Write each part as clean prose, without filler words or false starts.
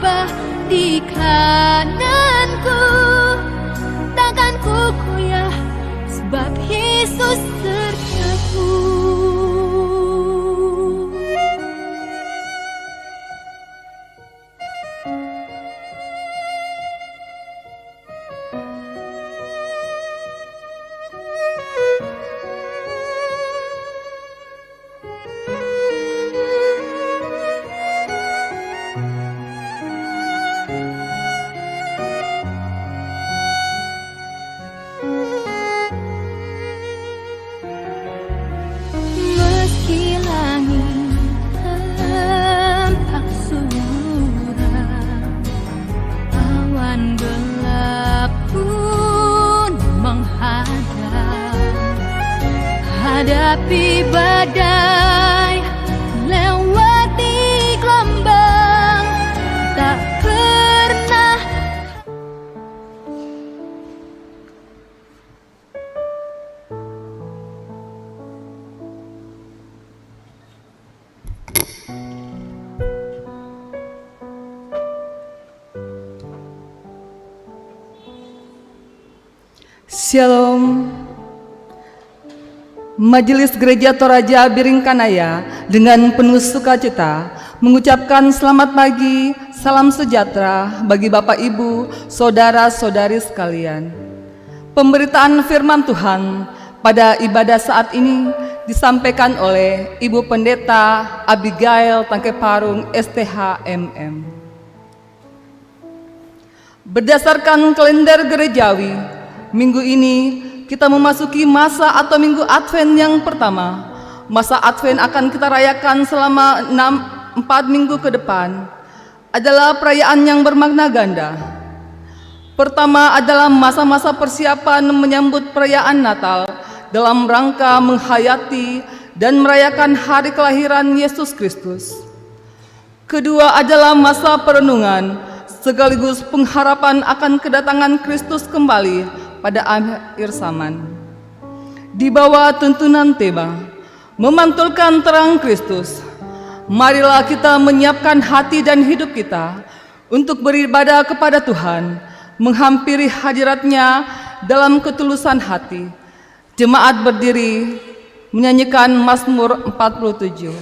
Bapa di kananku, takkan ku goyah sebab Yesus sertaku. Hadapi badai, lewati gelombang, tak pernah. Shalom. Majelis Gereja Toraja Biringkanaya dengan penuh sukacita mengucapkan selamat pagi, salam sejahtera bagi Bapak Ibu, saudara-saudari sekalian. Pemberitaan firman Tuhan pada ibadah saat ini disampaikan oleh Ibu Pendeta Abigail Tangkeparung STH MM. Berdasarkan kalender gerejawi, minggu ini kita memasuki masa atau minggu Advent yang pertama. Masa Advent akan kita rayakan selama 4 minggu ke depan. Adalah perayaan yang bermakna ganda. Pertama adalah masa-masa persiapan menyambut perayaan Natal dalam rangka menghayati dan merayakan hari kelahiran Yesus Kristus. Kedua adalah masa perenungan sekaligus pengharapan akan kedatangan Kristus kembali pada akhir zaman. Di bawah tuntunan tema memantulkan terang Kristus, marilah kita menyiapkan hati dan hidup kita untuk beribadah kepada Tuhan, menghampiri hadirat-Nya dalam ketulusan hati. Jemaat berdiri menyanyikan Mazmur 47.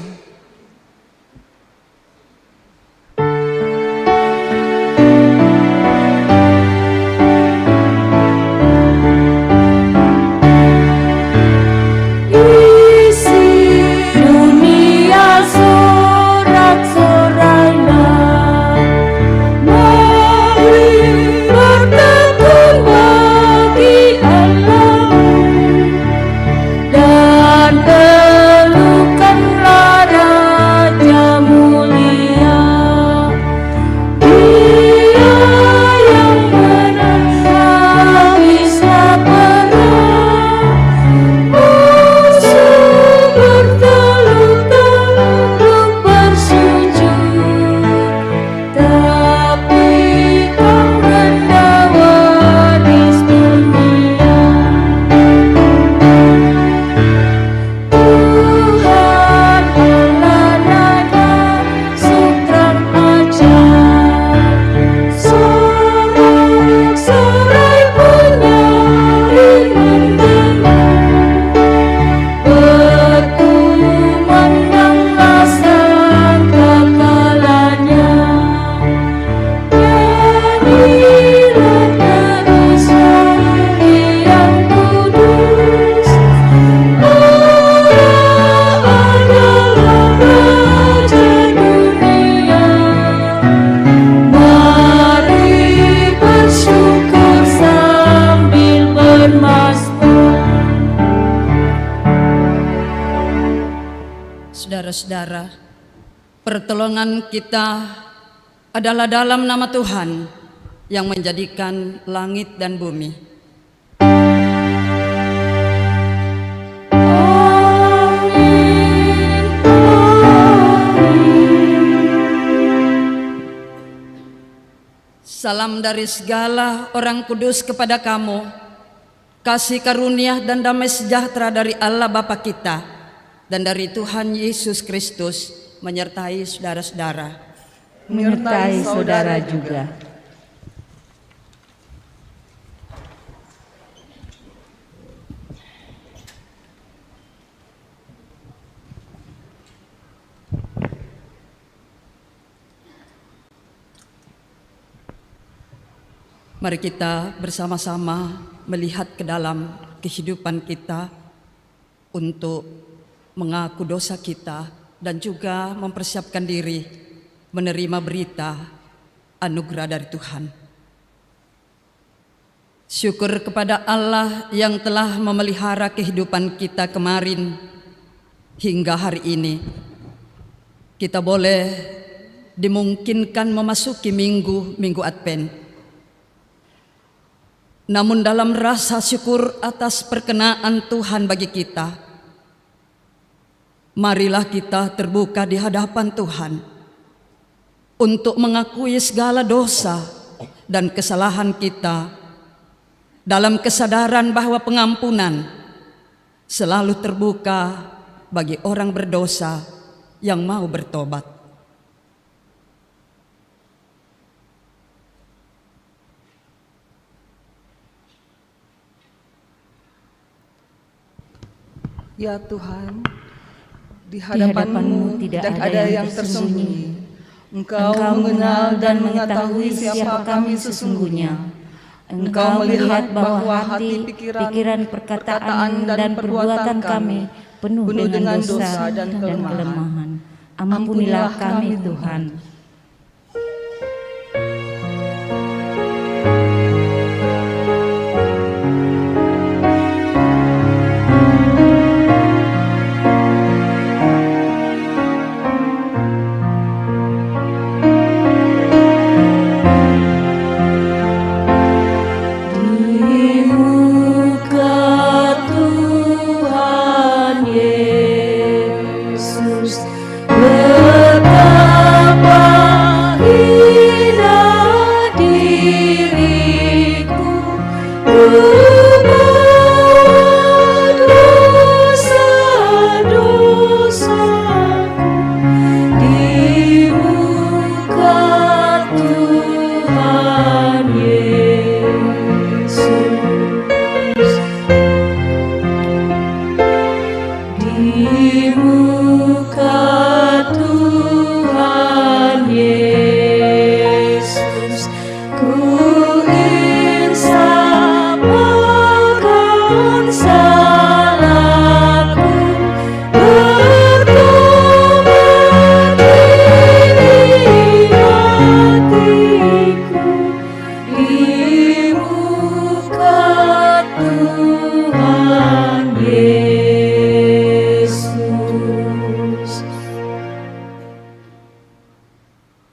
Saudara-saudara, pertolongan kita adalah dalam nama Tuhan yang menjadikan langit dan bumi. Salam dari segala orang kudus kepada kamu, kasih karunia dan damai sejahtera dari Allah Bapa kita dan dari Tuhan Yesus Kristus menyertai saudara-saudara. menyertai saudara juga. Mari kita bersama-sama melihat ke dalam kehidupan kita untuk mengaku dosa kita dan juga mempersiapkan diri menerima berita anugerah dari Tuhan. Syukur kepada Allah yang telah memelihara kehidupan kita kemarin hingga hari ini. Kita boleh dimungkinkan memasuki minggu Advent. Namun dalam rasa syukur atas perkenaan Tuhan bagi kita, marilah kita terbuka di hadapan Tuhan untuk mengakui segala dosa dan kesalahan kita dalam kesadaran bahwa pengampunan selalu terbuka bagi orang berdosa yang mau bertobat. Ya Tuhan, di hadapan-Mu tidak ada yang tersembunyi. Engkau mengenal dan mengetahui siapa kami sesungguhnya. Engkau melihat bahwa hati, pikiran, perkataan, dan perbuatan kami penuh dengan dosa dan kelemahan. Ampunilah kami, Tuhan.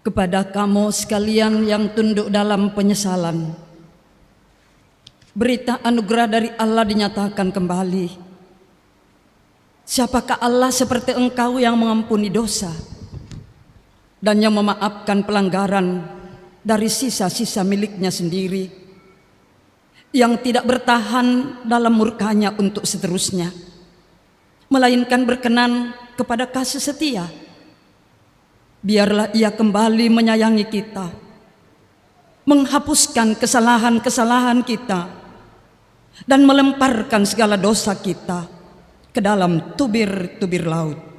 Kepada kamu sekalian yang tunduk dalam penyesalan, berita anugerah dari Allah dinyatakan kembali. Siapakah Allah seperti Engkau yang mengampuni dosa dan yang memaafkan pelanggaran dari sisa-sisa miliknya sendiri, yang tidak bertahan dalam murkanya untuk seterusnya, melainkan berkenan kepada kasih setia. Biarlah Ia kembali menyayangi kita, menghapuskan kesalahan-kesalahan kita, dan melemparkan segala dosa kita ke dalam tubir-tubir laut.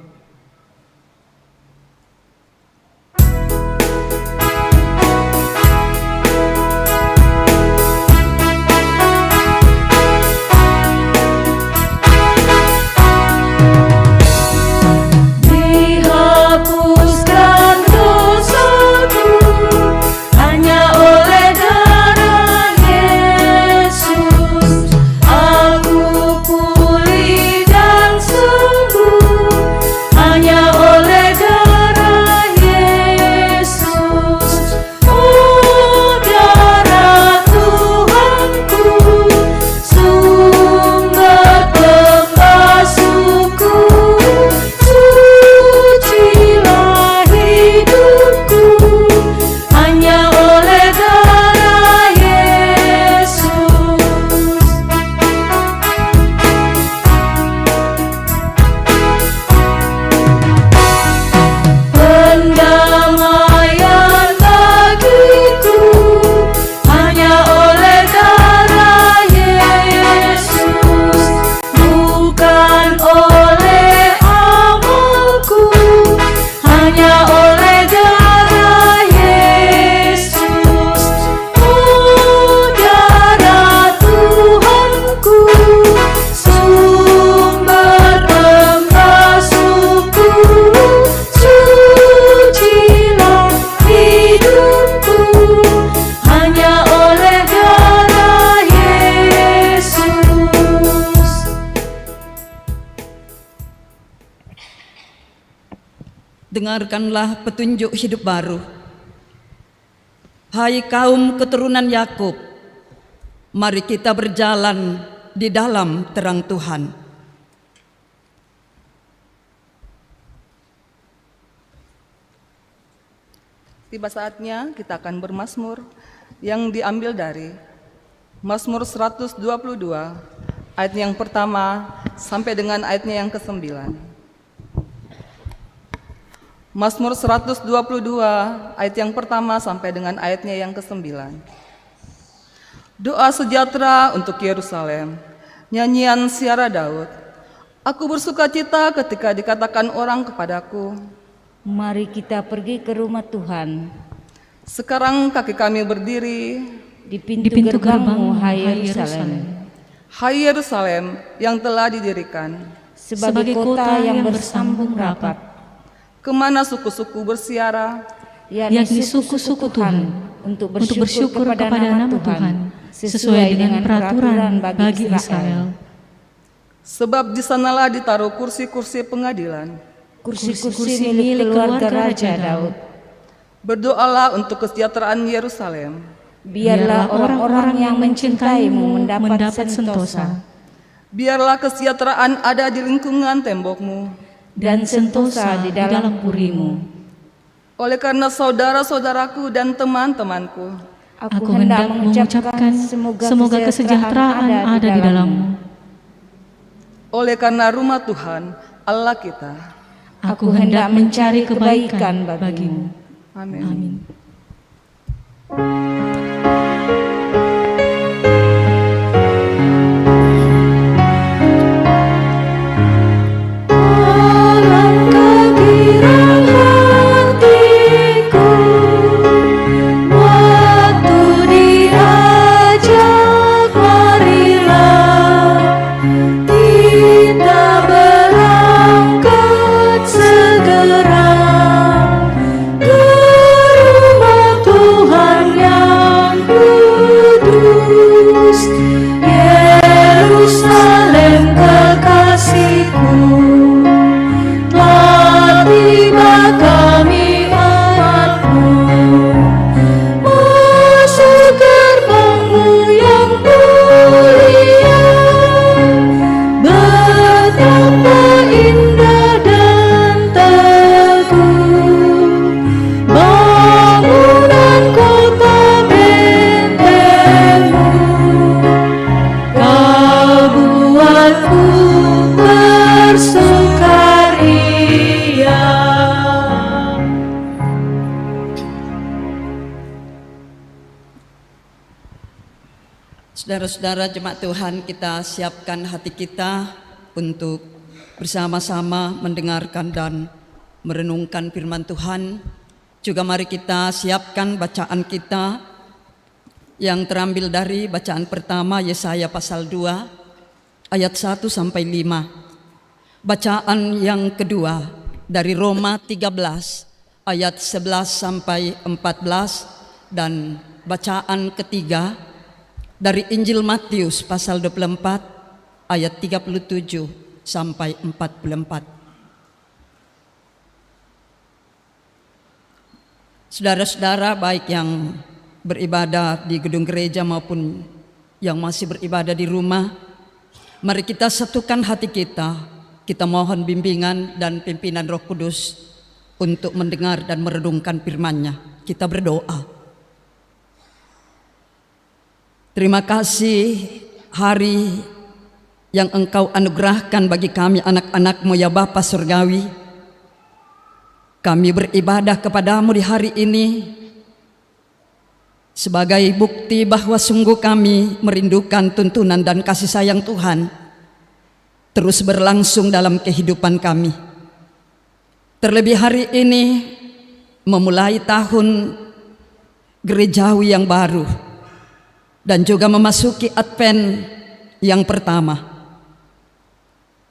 Aku pulih dan sembuh. hanya oleh darah Yesus. Dengarkanlah petunjuk hidup baru. Hai kaum keturunan Yakub, mari kita berjalan di dalam terang Tuhan. Tiba saatnya kita akan bermazmur yang diambil dari Mazmur 122 ayat yang pertama sampai dengan ayatnya yang ke-9. Mazmur 122 ayat yang pertama sampai dengan ayatnya yang ke-9. Doa sejahtera untuk Yerusalem, nyanyian siara Daud. Aku bersuka cita ketika dikatakan orang kepadaku, Mari kita pergi ke rumah Tuhan. sekarang kaki kami berdiri Di pintu gerbangmu, hai Yerusalem, hai Yerusalem yang telah didirikan, sebagai kota yang bersambung rapat, kemana suku-suku bersiara, yakni suku-suku Tuhan, untuk bersyukur kepada nama Tuhan, sesuai dengan peraturan bagi Israel. sebab di sanalah ditaruh kursi-kursi pengadilan. Kursi-kursi milik keluarga Raja Daud. Berdoalah untuk kesejahteraan Yerusalem. Biarlah orang-orang yang mencintaimu mendapat sentosa, Biarlah kesejahteraan ada di lingkungan tembokmu. dan sentosa di dalam purimu. Oleh karena saudara-saudaraku dan teman-temanku, Aku hendak mengucapkan semoga kesejahteraan ada di dalammu. oleh karena rumah Tuhan Allah kita. Aku hendak mencari kebaikan bagimu. Amin. Amin. Alangkah girang hatiku waktu diajak, marilah kita berangkat segera ke rumah Tuhan yang kudus, Yerusalem kekasihku. Telah tiba kami umatmu, masuk gerbangmu yang mulia. Betapa indah dan teguh bangunan kota bentengmu. Kau buatku bersukaria. Saudara-saudara jemaat Tuhan, kita siapkan hati kita untuk bersama-sama mendengarkan dan merenungkan firman Tuhan. Juga mari kita siapkan bacaan kita yang terambil dari bacaan pertama Yesaya pasal 2 ayat 1 sampai 5. Bacaan yang kedua dari Roma 13 ayat 11 sampai 14 dan bacaan ketiga dari Injil Matius pasal 24 ayat 37 sampai 44. Saudara-saudara baik yang beribadah di gedung gereja maupun yang masih beribadah di rumah, mari kita satukan hati kita. Kita mohon bimbingan dan pimpinan Roh Kudus untuk mendengar dan merenungkan firman-Nya. Kita berdoa. Terima kasih hari yang Engkau anugerahkan bagi kami anak-anak-Mu ya Bapa Surgawi. Kami beribadah kepadamu di hari ini sebagai bukti bahwa sungguh kami merindukan tuntunan dan kasih sayang Tuhan terus berlangsung dalam kehidupan kami. Terlebih hari ini memulai tahun gerejawi yang baru dan juga memasuki Advent yang pertama.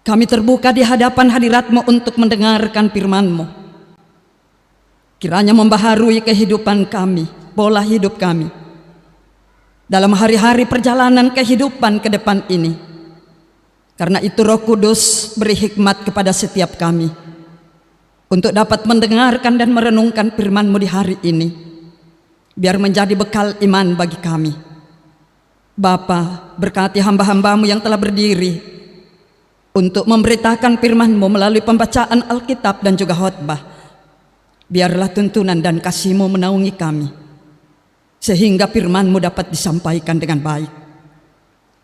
Kami terbuka di hadapan hadirat-Mu untuk mendengarkan firman-Mu. Kiranya membaharui kehidupan kami, pola hidup kami dalam hari-hari perjalanan kehidupan ke depan ini. Karena itu Roh Kudus beri hikmat kepada setiap kami untuk dapat mendengarkan dan merenungkan firman-Mu di hari ini, biar menjadi bekal iman bagi kami. Bapa, berkati hamba-hamba-Mu yang telah berdiri untuk memberitakan firman-Mu melalui pembacaan Alkitab dan juga khotbah. Biarlah tuntunan dan kasih-Mu menaungi kami, sehingga firman-Mu dapat disampaikan dengan baik.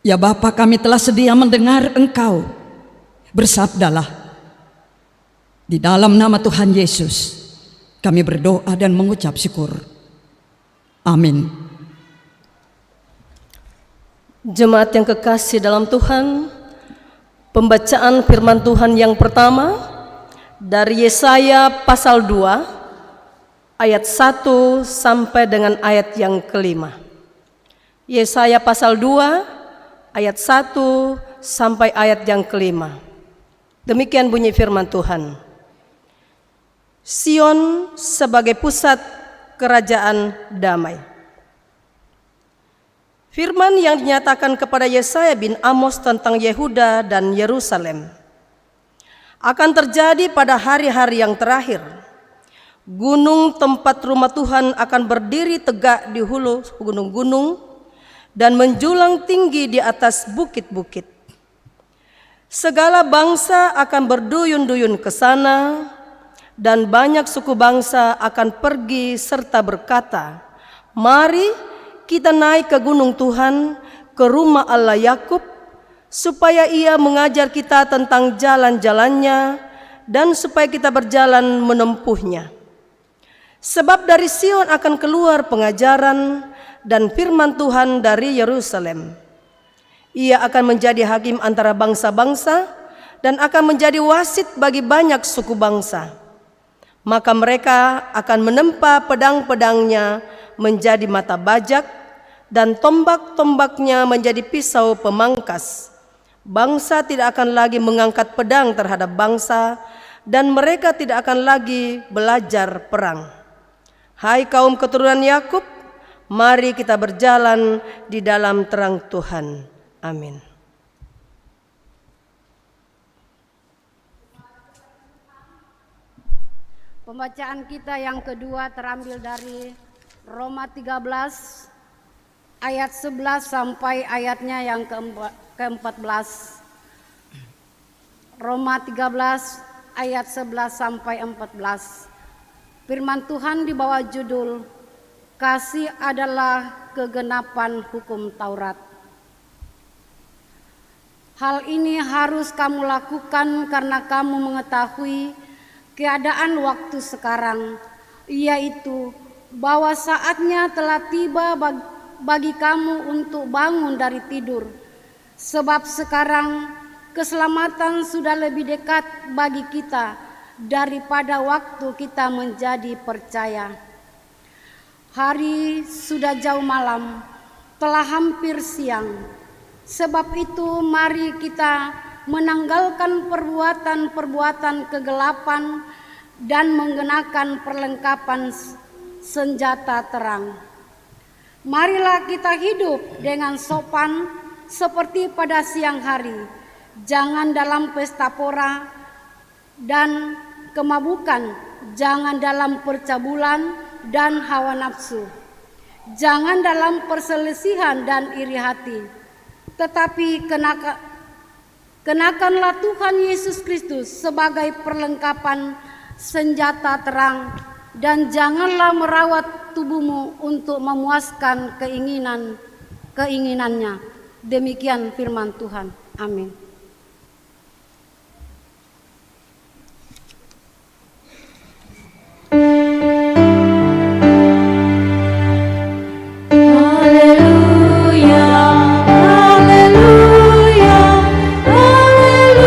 Ya Bapa, kami telah sedia mendengar Engkau. Bersabdalah. Di dalam nama Tuhan Yesus, kami berdoa dan mengucap syukur. Amin. Jemaat yang kekasih dalam Tuhan, pembacaan firman Tuhan yang pertama dari Yesaya pasal 2 ayat 1 sampai dengan ayat yang kelima. Yesaya pasal 2 ayat 1 sampai ayat yang kelima. Demikian bunyi firman Tuhan. Sion sebagai pusat kerajaan damai. Firman yang dinyatakan kepada Yesaya bin Amos tentang Yehuda dan Yerusalem akan terjadi pada hari-hari yang terakhir. Gunung tempat rumah Tuhan akan berdiri tegak di hulu gunung-gunung dan menjulang tinggi di atas bukit-bukit. Segala bangsa akan berduyun-duyun ke sana, dan banyak suku bangsa akan pergi serta berkata, "Mari kita naik ke gunung Tuhan, ke rumah Allah Yakub, supaya Ia mengajar kita tentang jalan-jalannya, dan supaya kita berjalan menempuhnya. Sebab dari Sion akan keluar pengajaran dan firman Tuhan dari Yerusalem. Ia akan menjadi hakim antara bangsa-bangsa dan akan menjadi wasit bagi banyak suku bangsa. Maka mereka akan menempa pedang-pedangnya menjadi mata bajak dan tombak-tombaknya menjadi pisau pemangkas. Bangsa tidak akan lagi mengangkat pedang terhadap bangsa dan mereka tidak akan lagi belajar perang. Hai kaum keturunan Yakub, mari kita berjalan di dalam terang Tuhan. Amin. Pembacaan kita yang kedua terambil dari Roma 13 ayat 11 sampai ayatnya yang ke-14. Roma 13 ayat 11 sampai 14. Firman Tuhan di bawah judul Kasih adalah kegenapan hukum Taurat. Hal ini harus kamu lakukan karena kamu mengetahui keadaan waktu sekarang, yaitu bahwa saatnya telah tiba bagi kamu untuk bangun dari tidur. Sebab sekarang keselamatan sudah lebih dekat bagi kita daripada waktu kita menjadi percaya. Hari sudah jauh malam, telah hampir siang. Sebab itu mari kita menanggalkan perbuatan-perbuatan kegelapan dan mengenakan perlengkapan senjata terang. Marilah kita hidup dengan sopan seperti pada siang hari. Jangan dalam pesta pora dan kemabukan, jangan dalam percabulan dan hawa nafsu, jangan dalam perselisihan dan iri hati, tetapi kenakanlah Tuhan Yesus Kristus sebagai perlengkapan senjata terang, dan janganlah merawat tubuhmu untuk memuaskan keinginannya. Demikian firman Tuhan. Amin. Haleluya, haleluya, haleluya.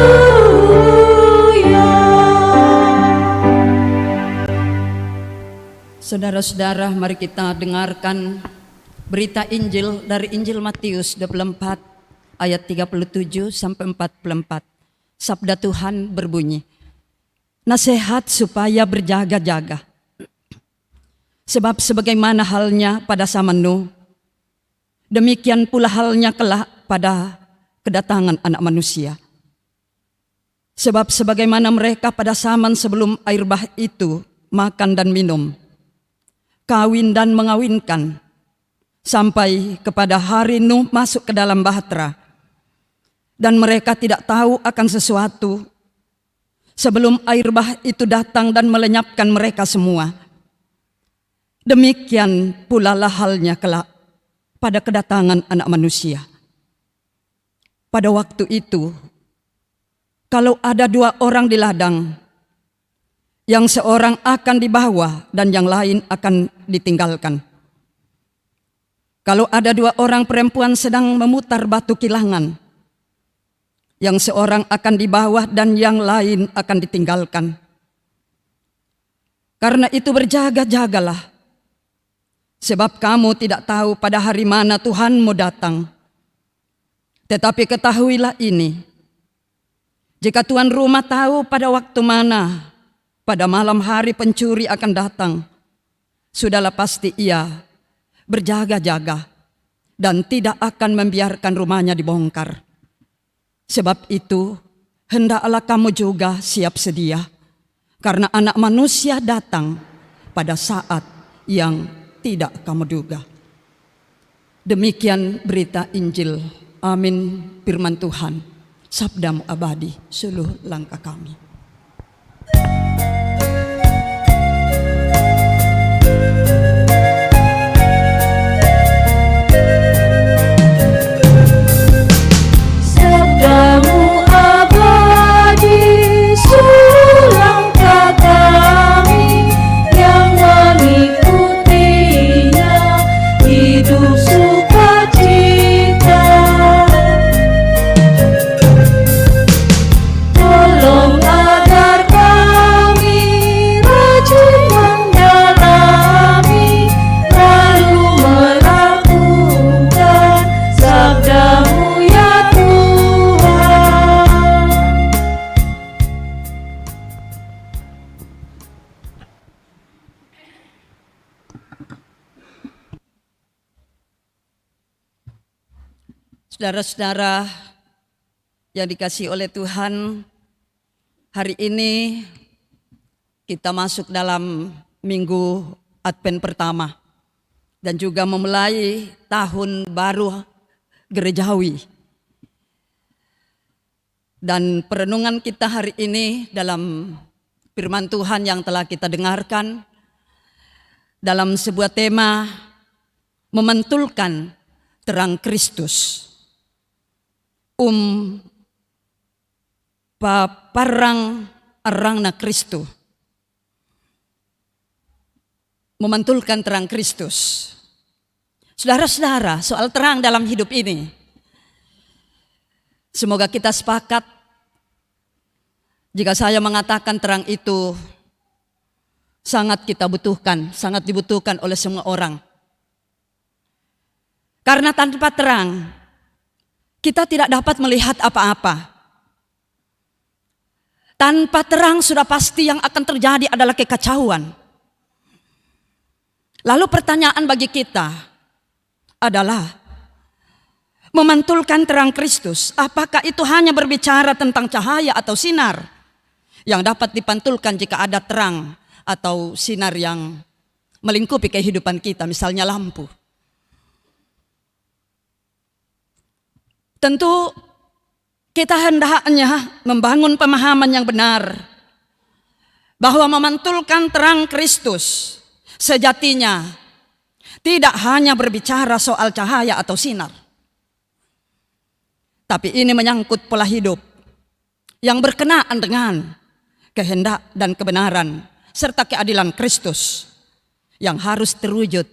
Saudara-saudara, mari kita dengarkan berita Injil dari Injil Matius 24 ayat 37 sampai 44. Sabda Tuhan berbunyi, nasihat supaya berjaga-jaga. Sebab sebagaimana halnya pada zaman Nuh, demikian pula halnya kelak pada kedatangan Anak Manusia. Sebab sebagaimana mereka pada zaman sebelum air bah itu makan dan minum, kawin dan mengawinkan, sampai kepada hari Nuh masuk ke dalam bahtera, dan mereka tidak tahu akan sesuatu sebelum air bah itu datang dan melenyapkan mereka semua. Demikian pula lah halnya kelak pada kedatangan Anak Manusia. Pada waktu itu, kalau ada 2 orang di ladang, yang seorang akan dibawa dan yang lain akan ditinggalkan. Kalau ada 2 orang perempuan sedang memutar batu kilangan, yang seorang akan dibawa dan yang lain akan ditinggalkan. Karena itu berjaga-jagalah, sebab kamu tidak tahu pada hari mana Tuhanmu datang. Tetapi ketahuilah ini, jika tuan rumah tahu pada waktu mana pada malam hari pencuri akan datang, sudahlah pasti ia berjaga-jaga dan tidak akan membiarkan rumahnya dibongkar. Sebab itu, hendaklah kamu juga siap sedia, karena Anak Manusia datang pada saat yang tidak kamu duga. Demikian berita Injil. Amin. Firman Tuhan, sabdamu abadi, suluh langkah kami. Sabdamu abadi, suluh langkah kami, yang mengikutinya hidup sukacita. Tolong agar kami rajin mendalami, lalu melakukan sabdamu ya Tuhan. Saudara-saudara yang dikasihi oleh Tuhan, hari ini kita masuk dalam minggu Advent pertama dan juga memulai tahun baru gerejawi. Dan perenungan kita hari ini dalam firman Tuhan yang telah kita dengarkan dalam sebuah tema memantulkan terang Kristus. Paparang arangna Kristus, memantulkan terang Kristus. Saudara-saudara, soal terang dalam hidup ini, semoga kita sepakat jika saya mengatakan terang itu sangat kita butuhkan, sangat dibutuhkan oleh semua orang. Karena tanpa terang kita tidak dapat melihat apa-apa. Tanpa terang sudah pasti yang akan terjadi adalah kekacauan. Lalu pertanyaan bagi kita adalah, memantulkan terang Kristus, apakah itu hanya berbicara tentang cahaya atau sinar yang dapat dipantulkan jika ada terang atau sinar yang melingkupi kehidupan kita, misalnya lampu? Tentu kita hendaknya membangun pemahaman yang benar bahwa memantulkan terang Kristus sejatinya tidak hanya berbicara soal cahaya atau sinar, tapi ini menyangkut pola hidup yang berkenaan dengan kehendak dan kebenaran serta keadilan Kristus yang harus terwujud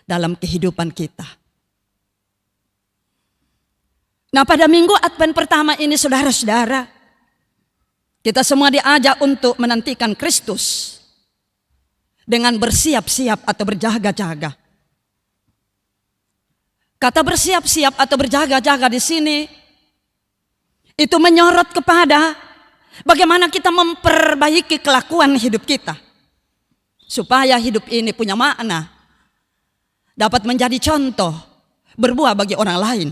dalam kehidupan kita. Nah, pada minggu Advent pertama ini, saudara-saudara, kita semua diajak untuk menantikan Kristus dengan bersiap-siap atau berjaga-jaga. Kata bersiap-siap atau berjaga-jaga di sini itu menyorot kepada bagaimana kita memperbaiki kelakuan hidup kita supaya hidup ini punya makna, dapat menjadi contoh, berbuah bagi orang lain.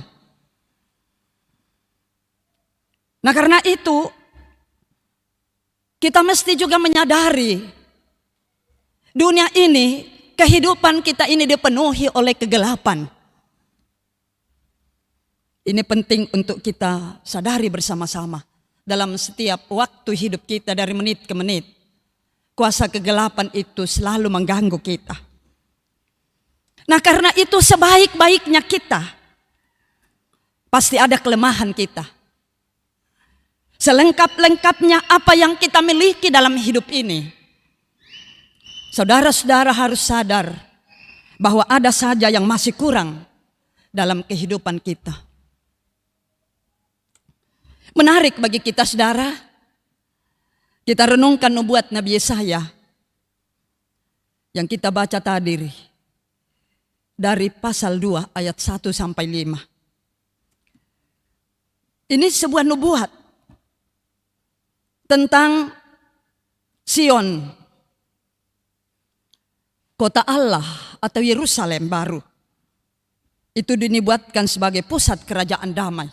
Nah, karena itu kita mesti juga menyadari dunia ini, kehidupan kita ini dipenuhi oleh kegelapan. Ini penting untuk kita sadari bersama-sama dalam setiap waktu hidup kita dari menit ke menit. Kuasa kegelapan itu selalu mengganggu kita. Nah, karena itu sebaik-baiknya kita, pasti ada kelemahan kita. Selengkap-lengkapnya apa yang kita miliki dalam hidup ini, saudara-saudara harus sadar bahwa ada saja yang masih kurang dalam kehidupan kita. Menarik bagi kita, saudara, kita renungkan nubuat Nabi Yesaya yang kita baca tadi dari pasal 2 ayat 1 sampai 5. Ini sebuah nubuat tentang Sion, kota Allah atau Yerusalem baru. Itu dinubuatkan sebagai pusat kerajaan damai.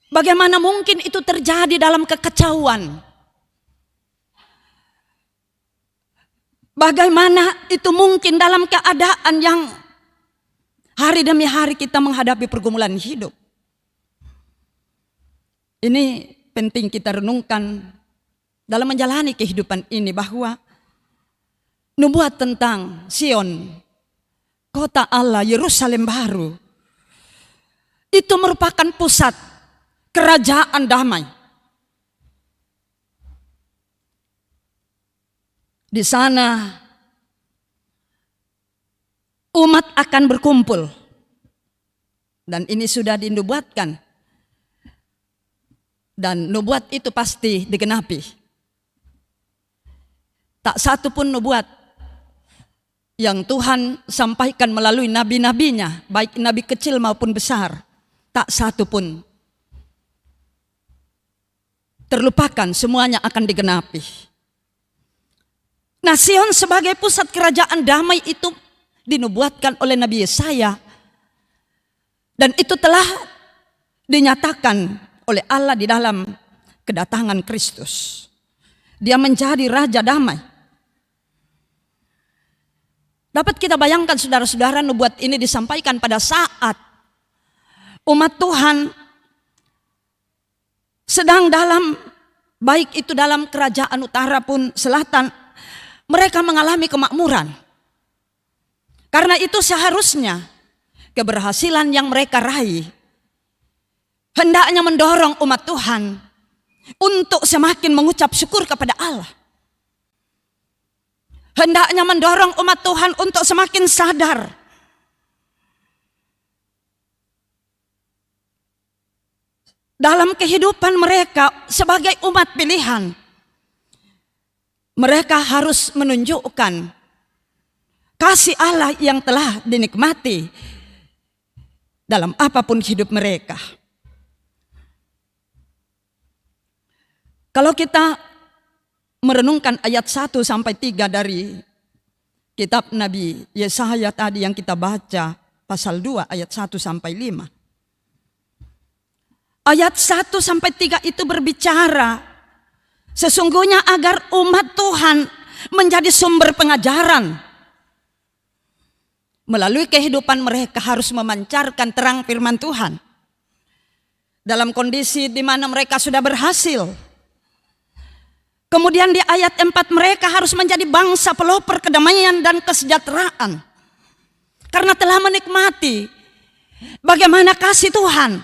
Bagaimana mungkin itu terjadi dalam kekacauan? Bagaimana itu mungkin dalam keadaan yang hari demi hari kita menghadapi pergumulan hidup? Ini penting kita renungkan dalam menjalani kehidupan ini, bahwa nubuat tentang Sion, kota Allah, Yerusalem baru, itu merupakan pusat kerajaan damai. Di sana umat akan berkumpul, dan ini sudah dinubuatkan. Dan nubuat itu pasti digenapi. Tak satu pun nubuat yang Tuhan sampaikan melalui nabi-nabinya, baik nabi kecil maupun besar, tak satu pun terlupakan, semuanya akan digenapi. Nah, Sion sebagai pusat kerajaan damai itu dinubuatkan oleh Nabi Yesaya, dan itu telah dinyatakan oleh Allah di dalam kedatangan Kristus. Dia menjadi Raja Damai. Dapat kita bayangkan, saudara-saudara, nubuat ini disampaikan pada saat umat Tuhan sedang dalam, baik itu dalam kerajaan utara pun selatan, mereka mengalami kemakmuran. Karena itu seharusnya keberhasilan yang mereka raih hendaknya mendorong umat Tuhan untuk semakin mengucap syukur kepada Allah. Hendaknya mendorong umat Tuhan untuk semakin sadar dalam kehidupan mereka sebagai umat pilihan. Mereka harus menunjukkan kasih Allah yang telah dinikmati dalam apapun hidup mereka. Kalau kita merenungkan ayat 1 sampai 3 dari kitab Nabi Yesaya tadi yang kita baca, pasal 2 ayat 1 sampai 5. Ayat 1 sampai 3 itu berbicara sesungguhnya agar umat Tuhan menjadi sumber pengajaran. Melalui kehidupan mereka harus memancarkan terang firman Tuhan. Dalam kondisi di mana mereka sudah berhasil. Kemudian di ayat 4 mereka harus menjadi bangsa pelopor kedamaian dan kesejahteraan. Karena telah menikmati bagaimana kasih Tuhan.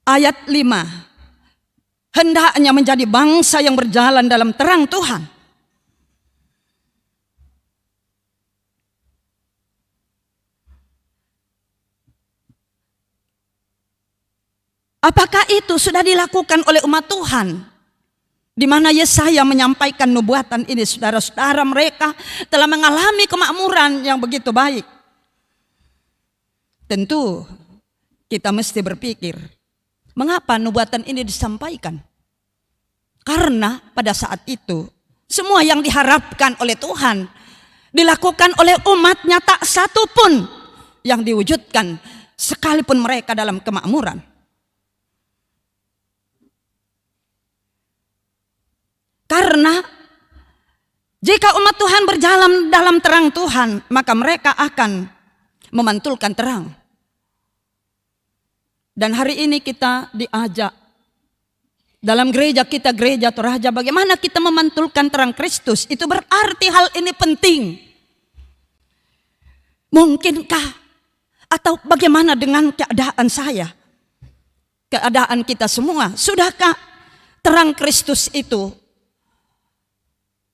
Ayat 5. Hendaknya menjadi bangsa yang berjalan dalam terang Tuhan. Apakah itu sudah dilakukan oleh umat Tuhan? Di mana Yesaya menyampaikan nubuatan ini, saudara-saudara, mereka telah mengalami kemakmuran yang begitu baik. Tentu kita mesti berpikir, Mengapa nubuatan ini disampaikan? Karena pada saat itu semua yang diharapkan oleh Tuhan dilakukan oleh umatnya, tak satu pun yang diwujudkan sekalipun mereka dalam kemakmuran. Karena jika umat Tuhan berjalan dalam terang Tuhan, maka mereka akan memantulkan terang. Dan hari ini kita diajak dalam gereja kita, gereja Toraja, bagaimana kita memantulkan terang Kristus. Itu berarti hal ini penting. Mungkinkah atau bagaimana dengan keadaan saya? Keadaan kita semua. Sudahkah terang Kristus itu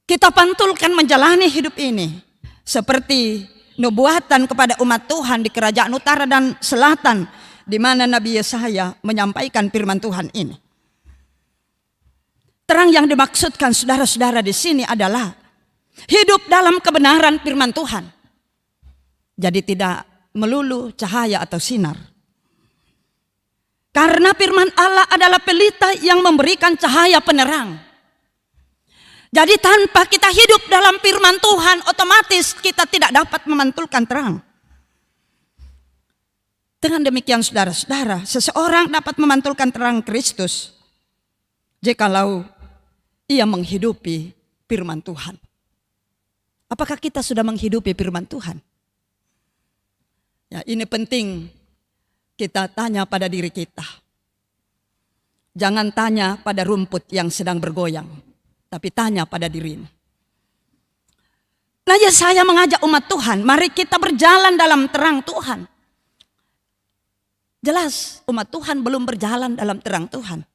kita pantulkan menjalani hidup ini? Seperti nubuatan kepada umat Tuhan di kerajaan utara dan selatan, di mana Nabi Yesaya menyampaikan firman Tuhan ini. Terang yang dimaksudkan saudara-saudara di sini adalah hidup dalam kebenaran firman Tuhan. Jadi tidak melulu cahaya atau sinar. Karena firman Allah adalah pelita yang memberikan cahaya penerang. Jadi tanpa kita hidup dalam firman Tuhan, otomatis kita tidak dapat memantulkan terang. Dengan demikian saudara-saudara, seseorang dapat memantulkan terang Kristus jikalau ia menghidupi firman Tuhan. Apakah kita sudah menghidupi firman Tuhan? Ya, ini penting kita tanya pada diri kita. Jangan tanya pada rumput yang sedang bergoyang, tapi tanya pada diri ini. Nah, ya, saya mengajak umat Tuhan, mari kita berjalan dalam terang Tuhan. Jelas umat Tuhan belum berjalan dalam terang Tuhan.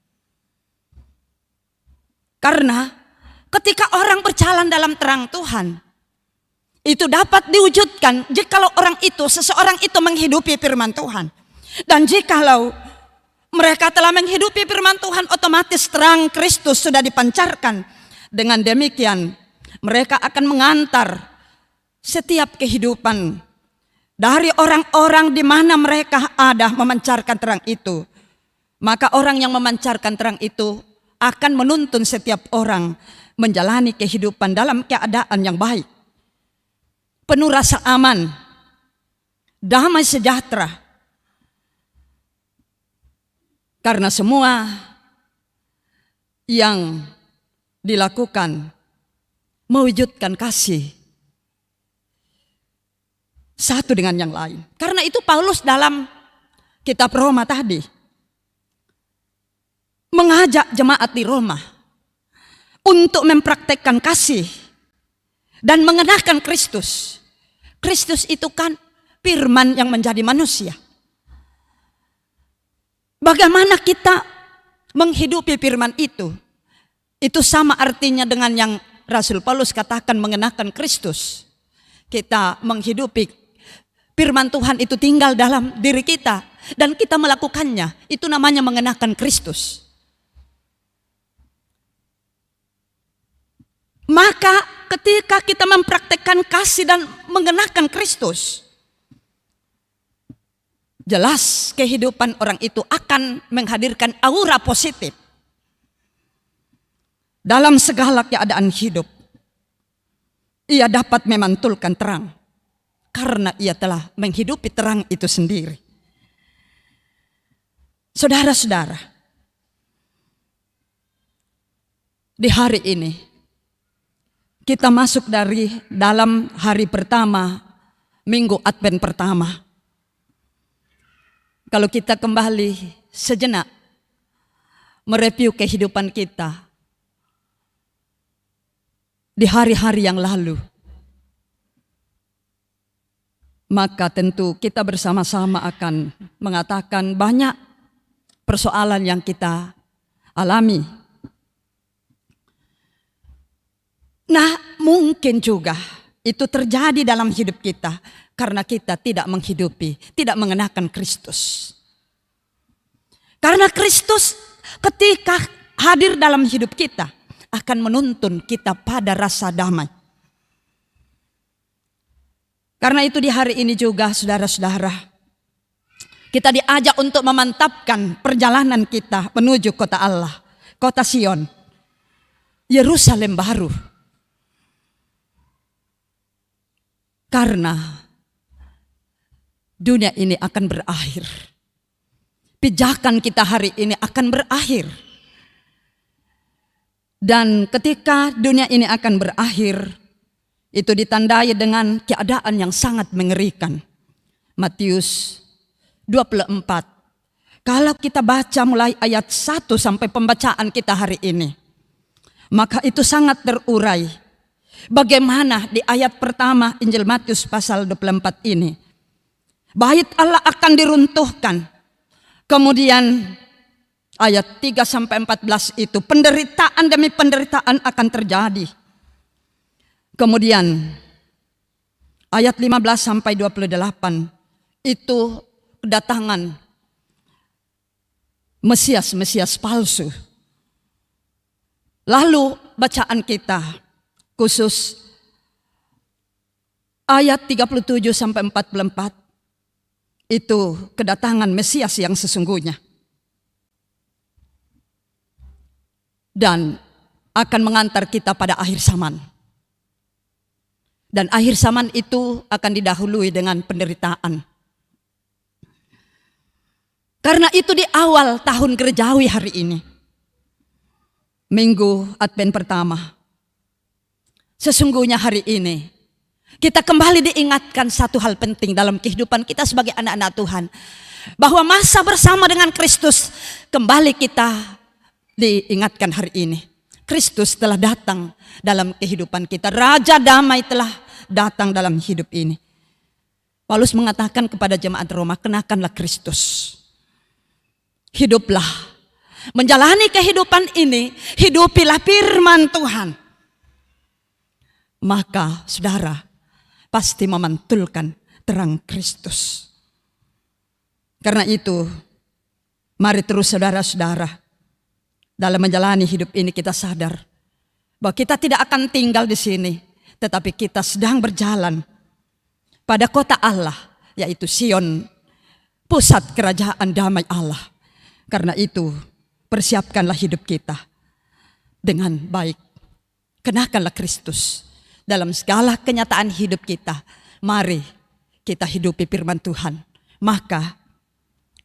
Karena ketika orang berjalan dalam terang Tuhan, itu dapat diwujudkan jikalau seseorang itu menghidupi firman Tuhan. Dan jikalau mereka telah menghidupi firman Tuhan, otomatis terang Kristus sudah dipancarkan. Dengan demikian, mereka akan mengantar setiap kehidupan dari orang-orang di mana mereka ada memancarkan terang itu. Maka orang yang memancarkan terang itu akan menuntun setiap orang menjalani kehidupan dalam keadaan yang baik, penuh rasa aman, damai sejahtera. Karena semua yang dilakukan mewujudkan kasih satu dengan yang lain. Karena itu Paulus dalam kitab Roma tadi mengajak jemaat di Roma untuk mempraktekkan kasih dan mengenakan Kristus. Kristus itu kan firman yang menjadi manusia. Bagaimana kita menghidupi firman itu? Itu sama artinya dengan yang Rasul Paulus katakan mengenakan Kristus. Kita menghidupi firman Tuhan itu tinggal dalam diri kita dan kita melakukannya. Itu namanya mengenakan Kristus. Maka ketika kita mempraktekkan kasih dan mengenakan Kristus, jelas kehidupan orang itu akan menghadirkan aura positif dalam segala keadaan hidup. Ia dapat memantulkan terang karena ia telah menghidupi terang itu sendiri. Saudara-saudara, di hari ini kita masuk dalam hari pertama, minggu Advent pertama. Kalau kita kembali sejenak mereview kehidupan kita di hari-hari yang lalu, maka tentu kita bersama-sama akan mengatakan banyak persoalan yang kita alami. Nah, mungkin juga itu terjadi dalam hidup kita karena kita tidak menghidupi, tidak mengenakan Kristus. Karena Kristus ketika hadir dalam hidup kita akan menuntun kita pada rasa damai. Karena itu di hari ini juga saudara-saudara, Kita diajak untuk memantapkan perjalanan kita menuju kota Allah, kota Sion, Yerusalem baru. Karena dunia ini akan berakhir. Pijakan kita hari ini akan berakhir. Dan ketika dunia ini akan berakhir, itu ditandai dengan keadaan yang sangat mengerikan. Matius 24. Kalau kita baca mulai ayat 1 sampai pembacaan kita hari ini, maka itu sangat terurai. Bagaimana di ayat pertama Injil Matius pasal 24 ini, bait Allah akan diruntuhkan. Kemudian ayat 3 sampai 14 itu penderitaan demi penderitaan akan terjadi. Kemudian ayat 15 sampai 28 itu kedatangan Mesias palsu. Lalu bacaan kita khusus ayat 37 sampai 44 itu kedatangan Mesias yang sesungguhnya. Dan akan mengantar kita pada akhir zaman. Dan akhir zaman itu akan didahului dengan penderitaan. Karena itu di awal tahun gerejawi hari ini, Minggu Advent pertama, sesungguhnya hari ini kita kembali diingatkan satu hal penting dalam kehidupan kita sebagai anak-anak Tuhan, bahwa masa bersama dengan Kristus kembali kita diingatkan hari ini. Kristus telah datang dalam kehidupan kita. Raja damai telah datang dalam hidup ini. Paulus mengatakan kepada jemaat Roma, kenakanlah Kristus. Hiduplah, menjalani kehidupan ini, hidupilah firman Tuhan. Maka saudara pasti memantulkan terang Kristus. Karena itu, mari terus saudara-saudara, dalam menjalani hidup ini kita sadar bahwa kita tidak akan tinggal di sini, tetapi kita sedang berjalan pada kota Allah, yaitu Sion, pusat kerajaan damai Allah. Karena itu, persiapkanlah hidup kita dengan baik. Kenakanlah Kristus dalam segala kenyataan hidup kita. Mari kita hidupi firman Tuhan, maka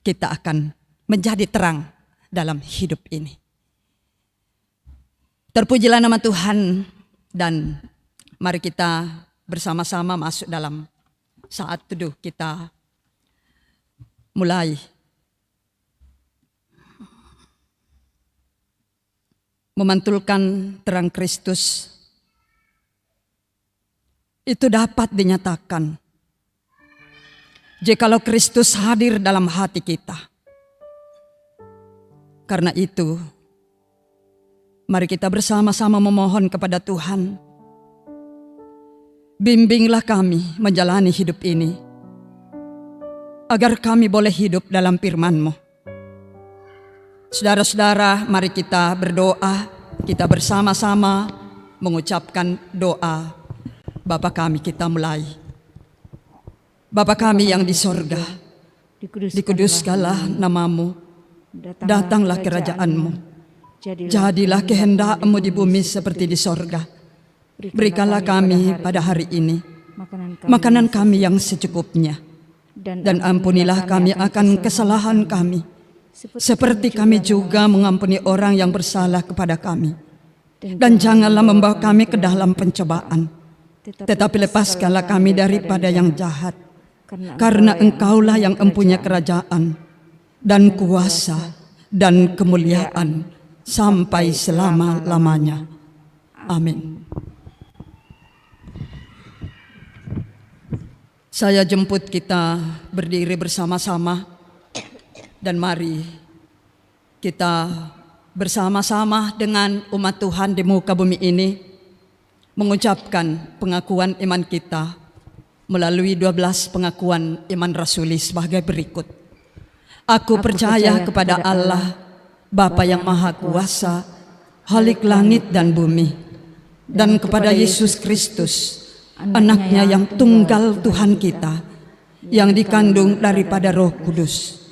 kita akan menjadi terang dalam hidup ini. Terpujilah nama Tuhan, dan mari kita bersama-sama masuk dalam saat teduh kita mulai. Memantulkan terang Kristus itu dapat dinyatakan jikalau Kristus hadir dalam hati kita. Karena itu, mari kita bersama-sama memohon kepada Tuhan, bimbinglah kami menjalani hidup ini, agar kami boleh hidup dalam firman-Mu. Saudara-saudara, mari kita berdoa, kita bersama-sama mengucapkan doa. Bapa kami, kita mulai. Bapa kami yang di sorga, dikuduskanlah nama-Mu, datanglah kerajaan-Mu, jadilah kehendak-Mu di bumi seperti di sorga. Berikanlah kami pada hari ini makanan kami yang secukupnya, dan ampunilah kami akan kesalahan kami, seperti kami juga mengampuni orang yang bersalah kepada kami. Dan janganlah membawa kami ke dalam pencobaan, tetapi lepaskanlah kami daripada yang jahat. Karena Engkaulah yang mempunyai kerajaan dan kuasa dan kemuliaan sampai selama-lamanya. Amin. Saya jemput kita berdiri bersama-sama. Dan mari kita bersama-sama dengan umat Tuhan di muka bumi ini mengucapkan pengakuan iman kita melalui 12 pengakuan iman rasuli sebagai berikut. Aku percaya kepada Allah, Bapa yang Maha Kuasa, Khalik langit dan bumi, dan kepada Yesus Kristus, Anaknya yang tunggal Tuhan kita, yang dikandung daripada Roh Kudus,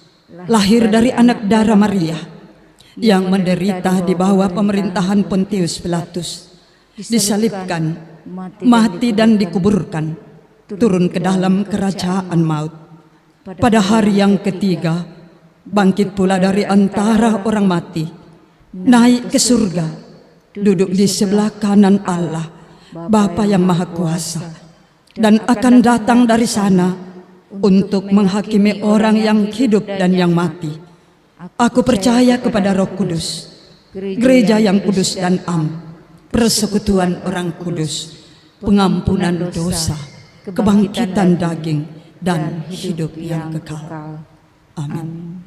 lahir dari anak darah Maria, yang menderita di bawah pemerintahan Pontius Pilatus, disalibkan, mati dan dikuburkan, turun ke dalam kerajaan maut. Pada hari yang ketiga, bangkit pula dari antara orang mati, naik ke surga, duduk di sebelah kanan Allah, Bapa yang Maha Kuasa, dan akan datang dari sana untuk menghakimi orang yang hidup dan yang mati. Aku percaya kepada Roh Kudus, gereja yang kudus dan am, persekutuan orang kudus, pengampunan dosa, kebangkitan daging, dan hidup yang kekal. Amin.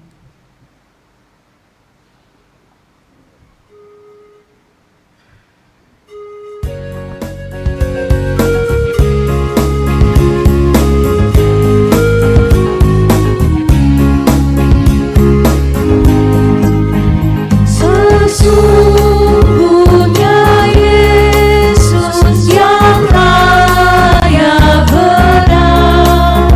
Sesungguhnya Yesus yang raya benar,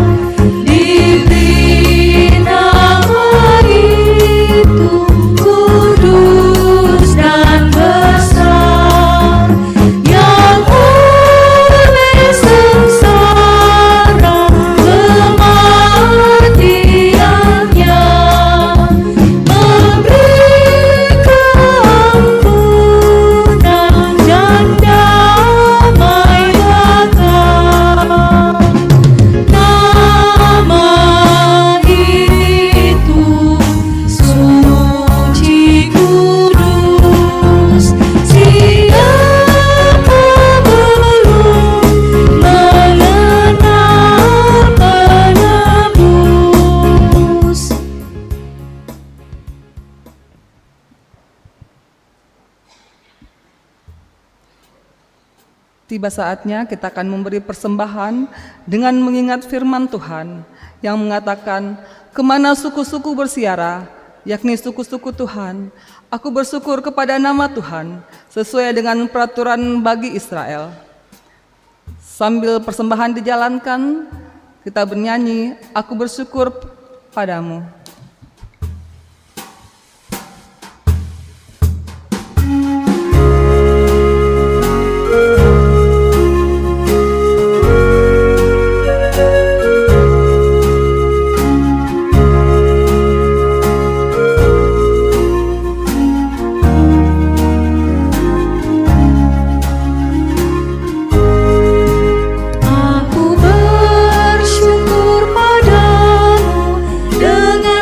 diberi nama itu kudus dan besar, yang oleh sengsara kematiannya Tiba saatnya kita akan memberi persembahan dengan mengingat firman Tuhan yang mengatakan, kemana suku-suku bersiara, yakni suku-suku Tuhan, aku bersyukur kepada nama Tuhan, sesuai dengan peraturan bagi Israel. Sambil persembahan dijalankan, kita bernyanyi, aku bersyukur padamu. Aku bersyukur padamu dengan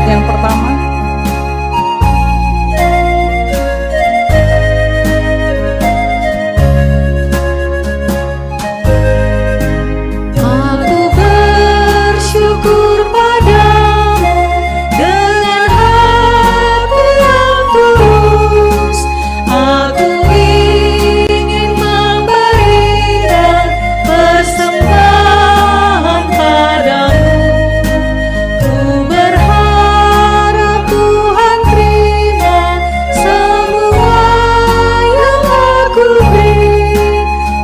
ayat yang pertama. Aku bersyukur padamu dengan hati yang tulus. Aku ingin memberikan persembahan padamu. Ku berharap Tuhan terima semua yang aku beri.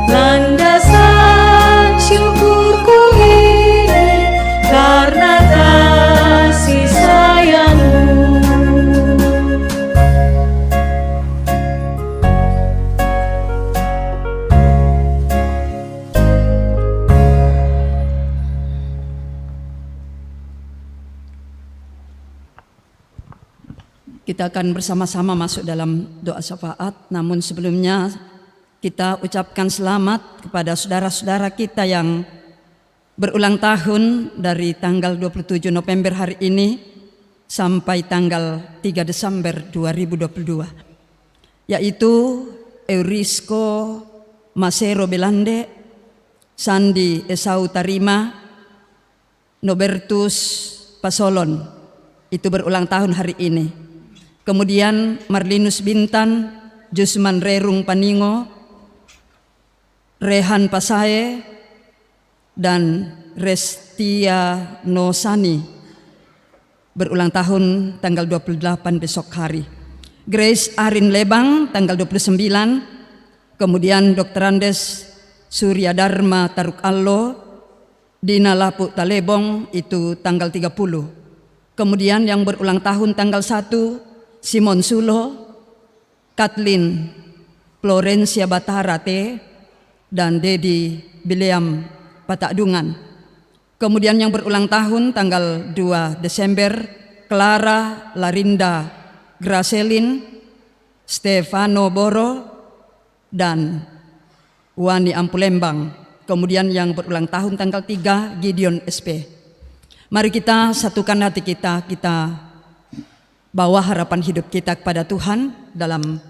Landasan syukurku ini karena kasih sayang-Mu. Kita akan bersama-sama masuk dalam doa syafaat, namun sebelumnya kita ucapkan selamat kepada saudara-saudara kita yang berulang tahun dari tanggal 27 November hari ini sampai tanggal 3 Desember 2022, yaitu Eurisco Masero Belande, Sandi Esau Tarima, Nobertus Pasolon, itu berulang tahun hari ini. Kemudian Marlinus Bintan, Jusman Rerung Paningo, Rehan Pasae, dan Restia Nosani berulang tahun tanggal 28 besok hari. Grace Arin Lebang tanggal 29, kemudian Dr. Andes Surya Dharma Taruk Allo, Dina Lapu Talebong itu tanggal 30. Kemudian yang berulang tahun tanggal 1, Simon Sulo, Kathleen Florencia Batarate, dan Dedi Bileam Patakdungan. Kemudian yang berulang tahun tanggal 2 Desember, Clara Larinda Graselin, Stefano Boro, dan Wani Ampulembang. Kemudian yang berulang tahun tanggal 3, Gideon SP. Mari kita satukan hati kita bawa harapan hidup kita kepada Tuhan dalam